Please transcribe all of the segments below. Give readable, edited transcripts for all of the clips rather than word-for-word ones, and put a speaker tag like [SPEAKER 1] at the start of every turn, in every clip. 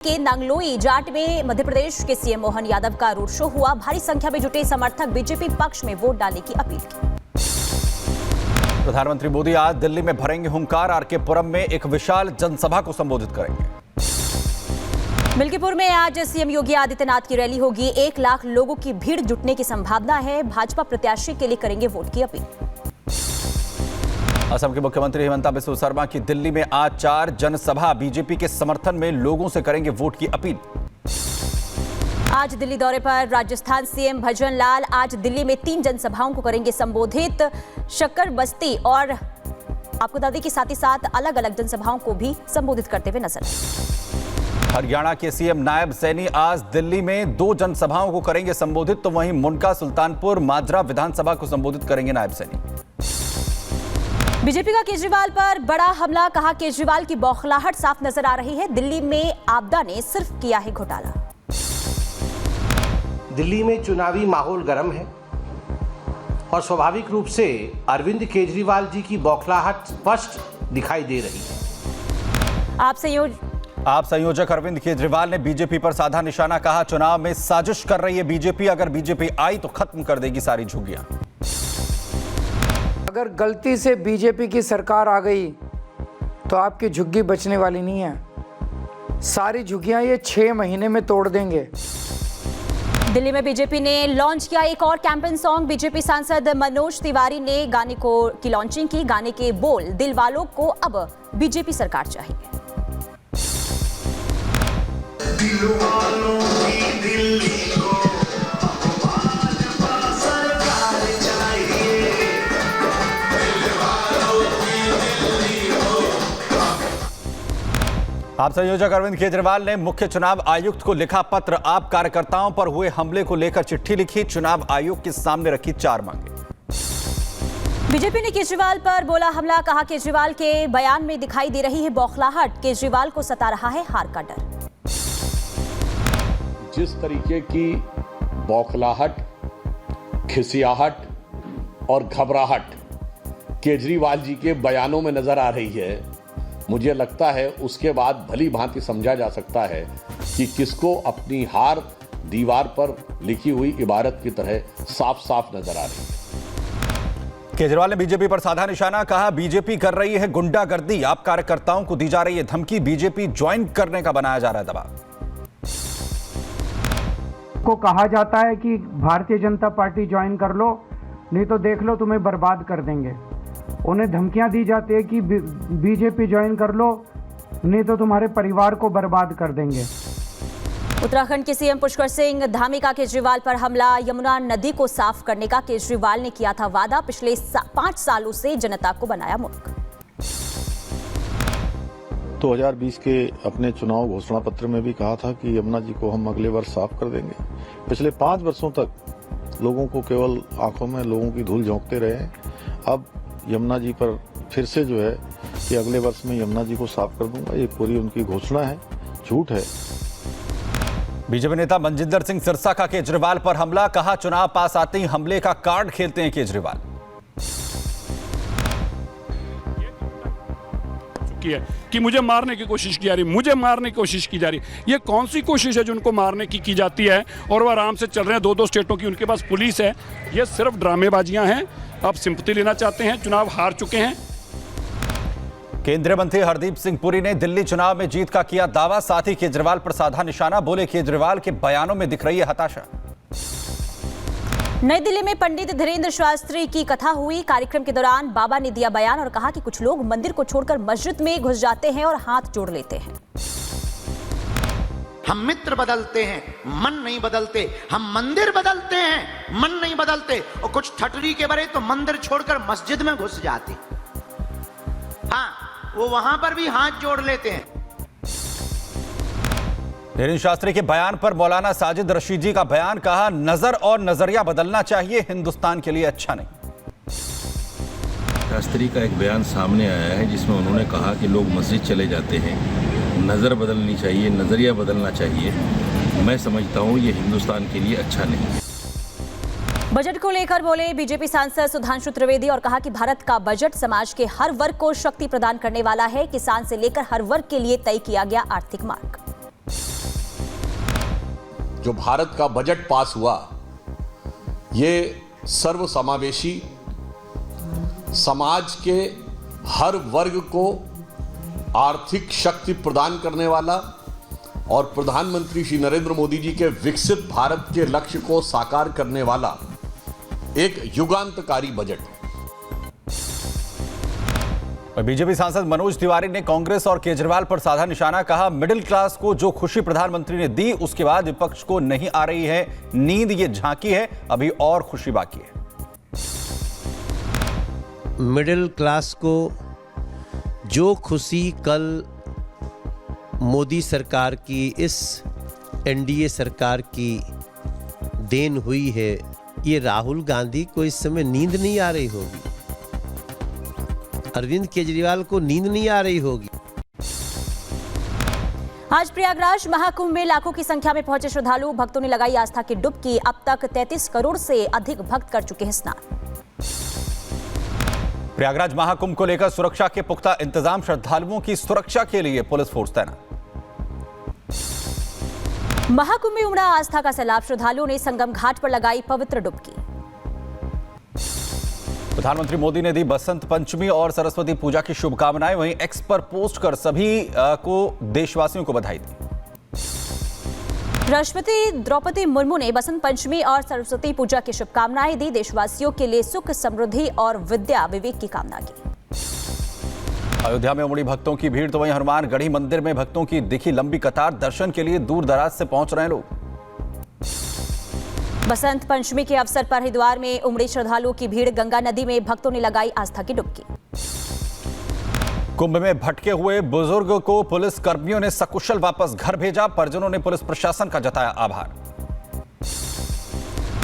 [SPEAKER 1] के नांगलोई जाट में मध्य प्रदेश के सीएम मोहन यादव का रोड शो हुआ। भारी संख्या में जुटे समर्थक बीजेपी पक्ष में वोट डालने की अपील की।
[SPEAKER 2] प्रधानमंत्री मोदी आज दिल्ली में भरेंगे हुंकार। आरके पुरम में एक विशाल जनसभा को संबोधित करेंगे।
[SPEAKER 1] मिल्कीपुर में आज सीएम योगी आदित्यनाथ की रैली होगी। 1 लाख लोगों की भीड़ जुटने की संभावना है। भाजपा प्रत्याशी के लिए करेंगे वोट की अपील।
[SPEAKER 2] असम के मुख्यमंत्री हिमंता बिस्वा शर्मा की दिल्ली में आज 4 जनसभा। बीजेपी के समर्थन में लोगों से करेंगे वोट की अपील।
[SPEAKER 1] आज दिल्ली दौरे पर राजस्थान सीएम भजन लाल आज दिल्ली में 3 जनसभाओं को करेंगे संबोधित। शक्कर बस्ती और आपको बता दें कि साथ ही साथ अलग अलग जनसभाओं को भी संबोधित करते हुए नजर।
[SPEAKER 2] हरियाणा के सीएम नायब सैनी आज दिल्ली में 2 जनसभाओं को करेंगे संबोधित, तो वहीं मुनका सुल्तानपुर माजरा विधानसभा को संबोधित करेंगे नायब सैनी।
[SPEAKER 1] बीजेपी का केजरीवाल पर बड़ा हमला, कहा केजरीवाल की बौखलाहट साफ नजर आ रही है। दिल्ली में आपदा ने सिर्फ किया है घोटाला।
[SPEAKER 3] दिल्ली में चुनावी माहौल गर्म है और स्वाभाविक रूप से अरविंद केजरीवाल जी की बौखलाहट स्पष्ट दिखाई दे रही है।
[SPEAKER 2] आप संयोजक अरविंद केजरीवाल ने बीजेपी पर साधा निशाना, कहा चुनाव में साजिश कर रही है बीजेपी। अगर बीजेपी आई तो खत्म कर देगी सारी झुग्गियां।
[SPEAKER 4] अगर गलती से बीजेपी की सरकार आ गई तो आपकी झुग्गी बचने वाली नहीं है। सारी झुग्गियां ये 6 महीने में तोड़ देंगे।
[SPEAKER 1] दिल्ली में बीजेपी ने लॉन्च किया एक और कैंपेन सॉन्ग। बीजेपी सांसद मनोज तिवारी ने गाने की लॉन्चिंग की। गाने के बोल, दिल वालों को अब बीजेपी सरकार चाहिए। दिल वालों की दिल्ली को
[SPEAKER 2] आप संयोजक अरविंद केजरीवाल ने मुख्य चुनाव आयुक्त को लिखा पत्र। आप कार्यकर्ताओं पर हुए हमले को लेकर चिट्ठी लिखी। चुनाव आयोग के सामने रखी 4 मांगे।
[SPEAKER 1] बीजेपी ने केजरीवाल पर बोला हमला, कहा केजरीवाल के बयान में दिखाई दे रही है बौखलाहट। केजरीवाल को सता रहा है हार का डर।
[SPEAKER 5] जिस तरीके की बौखलाहट, खिसियाहट और घबराहट केजरीवाल जी के बयानों में नजर आ रही है, मुझे लगता है उसके बाद भली भांति समझा जा सकता है कि किसको अपनी हार दीवार पर लिखी हुई इबारत की तरह साफ साफ नजर आ रही है।
[SPEAKER 2] केजरीवाल ने बीजेपी पर साधा निशाना, कहा बीजेपी कर रही है गुंडागर्दी। आप कार्यकर्ताओं को दी जा रही है धमकी। बीजेपी ज्वाइन करने का बनाया जा रहा है दबाव।
[SPEAKER 4] को कहा जाता है कि भारतीय जनता पार्टी ज्वाइन कर लो, नहीं तो देख लो तुम्हें बर्बाद कर देंगे। उन्हें धमकियां दी जाती है कि बीजेपी ज्वाइन कर लो, नहीं तो तुम्हारे परिवार को बर्बाद कर देंगे।
[SPEAKER 1] उत्तराखंड के सीएम पुष्कर सिंह धामी का केजरीवाल पर हमला। यमुना नदी को साफ करने का केजरीवाल ने किया था वादा। पिछले 5 सालों से जनता को बनाया मूर्ख।
[SPEAKER 6] 2020 के अपने चुनाव घोषणा पत्र में भी कहा था कि यमुना जी को हम अगले वर्ष साफ कर देंगे। पिछले 5 वर्षों तक लोगों को केवल आंखों में लोगों की धूल झोंकते रहे। अब यमुना जी पर फिर से जो है कि अगले वर्ष में यमुना जी को साफ कर दूंगा, ये पूरी उनकी घोषणा है, झूठ है।
[SPEAKER 2] बीजेपी नेता मनजिंदर सिंह सिरसा का केजरीवाल पर हमला, कहा चुनाव पास आते ही हमले का कार्ड खेलते हैं केजरीवाल।
[SPEAKER 7] कि मुझे मारने की कोशिश की जा रही, मुझे मारने की कोशिश की जा रही। ये कौन सी कोशिश है जो उनको मारने की जाती है और वो आराम से चल रहे हैं। 2-2 स्टेटों की उनके पास पुलिस है। ये सिर्फ ड्रामेबाजियां हैं। अब सिंपैथी लेना चाहते हैं, चुनाव हार चुके हैं।
[SPEAKER 2] केंद्रीय मंत्री हरदीप सिंह पुरी ने दिल्ली चुनाव में जीत का किया दावा। साथ ही केजरीवाल पर साधा निशाना, बोले केजरीवाल के बयानों में दिख रही है हताशा।
[SPEAKER 1] नई दिल्ली में पंडित धीरेन्द्र शास्त्री की कथा हुई। कार्यक्रम के दौरान बाबा ने दिया बयान और कहा कि कुछ लोग मंदिर को छोड़कर मस्जिद में घुस जाते हैं और हाथ जोड़ लेते हैं।
[SPEAKER 8] हम मित्र बदलते हैं, मन नहीं बदलते। हम मंदिर बदलते हैं, मन नहीं बदलते। और कुछ ठटरी के बड़े तो मंदिर छोड़कर मस्जिद में घुस जाते। हाँ, वो वहां पर भी हाथ जोड़ लेते हैं।
[SPEAKER 2] धीरेन्द्र शास्त्री के बयान पर मौलाना साजिद रशीदी का बयान, कहा नजर और नजरिया बदलना चाहिए, हिंदुस्तान के लिए अच्छा नहीं।
[SPEAKER 9] शास्त्री का एक बयान सामने आया है जिसमें उन्होंने कहा कि लोग मस्जिद चले जाते हैं, नज़र बदलनी चाहिए, नज़रिया बदलना चाहिए। मैं समझता हूँ ये हिंदुस्तान के लिए अच्छा नहीं है।
[SPEAKER 1] बजट को लेकर बोले बीजेपी सांसद सुधांशु त्रिवेदी और कहा कि भारत का बजट समाज के हर वर्ग को शक्ति प्रदान करने वाला है। किसान से लेकर हर वर्ग के लिए तय किया गया आर्थिक मार्ग।
[SPEAKER 5] जो भारत का बजट पास हुआ, ये सर्वसमावेशी, समाज के हर वर्ग को आर्थिक शक्ति प्रदान करने वाला और प्रधानमंत्री श्री नरेंद्र मोदी जी के विकसित भारत के लक्ष्य को साकार करने वाला एक युगांतकारी बजट है।
[SPEAKER 2] बीजेपी सांसद मनोज तिवारी ने कांग्रेस और केजरीवाल पर साधा निशाना, कहा मिडिल क्लास को जो खुशी प्रधानमंत्री ने दी उसके बाद विपक्ष को नहीं आ रही है नींद, ये झांकी है, अभी और खुशी बाकी है।
[SPEAKER 10] मिडिल क्लास को जो खुशी कल मोदी सरकार की, इस एनडीए सरकार की देन हुई है, ये राहुल गांधी को इस समय नींद नहीं आ रही होगी, अरविंद केजरीवाल को नींद नहीं आ रही होगी।
[SPEAKER 1] आज प्रयागराज महाकुंभ में लाखों की संख्या में पहुंचे श्रद्धालु, भक्तों ने लगाई आस्था की डुबकी। अब तक 33 करोड़ से अधिक भक्त कर चुके हैं स्नान।
[SPEAKER 2] प्रयागराज महाकुंभ को लेकर सुरक्षा के पुख्ता इंतजाम, श्रद्धालुओं की सुरक्षा के लिए पुलिस फोर्स तैनात।
[SPEAKER 1] महाकुंभ में उमड़ा आस्था का सैलाब, श्रद्धालुओं ने संगम घाट पर लगाई पवित्र डुबकी।
[SPEAKER 2] प्रधानमंत्री मोदी ने दी बसंत पंचमी और सरस्वती पूजा की शुभकामनाएं, वहीं एक्स पर पोस्ट कर सभी को देशवासियों को बधाई दी।
[SPEAKER 1] राष्ट्रपति द्रौपदी मुर्मू ने बसंत पंचमी और सरस्वती पूजा की शुभकामनाएं दी, देशवासियों के लिए सुख, समृद्धि और विद्या विवेक की कामना की।
[SPEAKER 2] अयोध्या में उमड़ी भक्तों की भीड़, तो वहीं हनुमानगढ़ी मंदिर में भक्तों की दिखी लंबी कतार, दर्शन के लिए दूर दराज से पहुंच रहे हैं लोग।
[SPEAKER 1] बसंत पंचमी के अवसर पर हरिद्वार में उमड़ी श्रद्धालुओं की भीड़, गंगा नदी में भक्तों ने लगाई आस्था की डुबकी।
[SPEAKER 2] कुंभ में भटके हुए बुजुर्ग को पुलिस कर्मियों ने सकुशल वापस घर भेजा, परिजनों ने पुलिस प्रशासन का जताया आभार।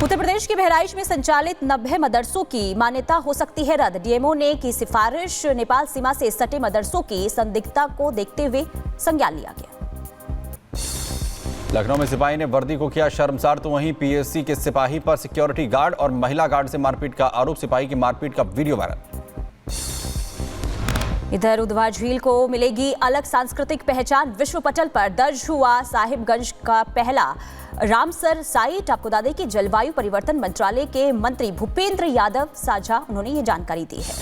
[SPEAKER 1] उत्तर प्रदेश के बहराइच में संचालित 90 मदरसों की मान्यता हो सकती है रद्द, डीएमओ ने की सिफारिश, नेपाल सीमा से सटे मदरसों की संदिग्धता को देखते हुए संज्ञान लिया गया।
[SPEAKER 2] लखनऊ में सिपाही ने वर्दी को किया शर्मसार, तो वहीं पीएससी के सिपाही पर सिक्योरिटी गार्ड और महिला गार्ड से मारपीट का आरोप, सिपाही की मारपीट का वीडियो वायरल।
[SPEAKER 1] इधर उधवा झील को मिलेगी अलग सांस्कृतिक पहचान, विश्व पटल पर दर्ज हुआ साहिबगंज का पहला रामसर साइट। आपको बता दें कि जलवायु परिवर्तन मंत्रालय के मंत्री भूपेंद्र यादव साझा उन्होंने ये जानकारी दी है।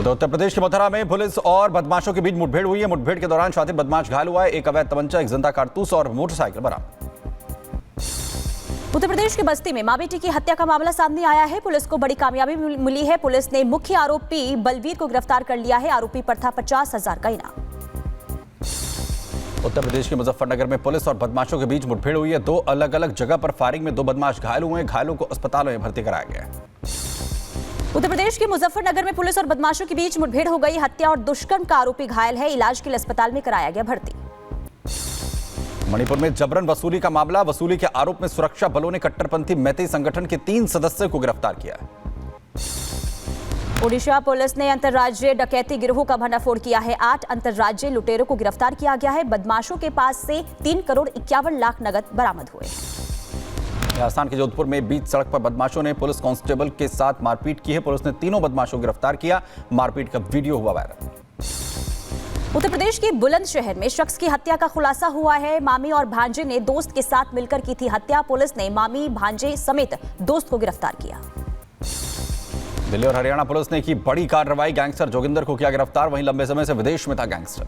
[SPEAKER 2] उत्तर प्रदेश के मथुरा में पुलिस और बदमाशों के बीच मुठभेड़ हुई है। मुठभेड़ के दौरान शातिर बदमाश घायल हुआ है, एक अवैध तमंचा, एक जिंदा कारतूस और मोटरसाइकिल बरामद। उत्तर
[SPEAKER 1] प्रदेश के बस्ती में मां बेटी की हत्या का मामला सामने आया है, पुलिस को बड़ी कामयाबी मिली है। पुलिस ने मुख्य आरोपी बलवीर को गिरफ्तार कर लिया है, आरोपी पर था 50,000 का इनाम। उत्तर प्रदेश के मुजफ्फरनगर में पुलिस और बदमाशों के बीच मुठभेड़ हुई है, 2 अलग अलग जगह पर फायरिंग में 2 बदमाश घायल हुए हैं, घायलों को अस्पतालों में भर्ती कराया गया है। उत्तर प्रदेश के मुजफ्फरनगर में पुलिस और बदमाशों के बीच मुठभेड़ हो गई, हत्या और दुष्कर्म का आरोपी घायल है, इलाज के लिए अस्पताल में कराया गया भर्ती। मणिपुर में जबरन वसूली का मामला, वसूली के आरोप में सुरक्षा बलों ने कट्टरपंथी मैतेई संगठन के 3 सदस्यों को गिरफ्तार किया। ओडिशा पुलिस ने अंतर्राज्यीय डकैती गिरोह का भंडाफोड़ किया है, 8 अंतर्राज्यीय लुटेरों को गिरफ्तार किया गया है, बदमाशों के पास से 3 करोड़ 51 लाख नगद बरामद हुए हैं। राजस्थान के जोधपुर में बीच सड़क पर बदमाशों ने पुलिस कांस्टेबल के साथ मारपीट की है, पुलिस ने तीनों बदमाशों को गिरफ्तार किया, मारपीट का वीडियो हुआ वायरल। उत्तर प्रदेश के बुलंदशहर में शख्स की हत्या का खुलासा हुआ है, मामी और भांजे ने दोस्त के साथ मिलकर की थी हत्या, पुलिस ने मामी भांजे समेत दोस्त को गिरफ्तार किया। दिल्ली और हरियाणा पुलिस ने की बड़ी कार्रवाई, गैंगस्टर जोगिंदर को किया गिरफ्तार, वहीं लंबे समय से विदेश में था गैंगस्टर।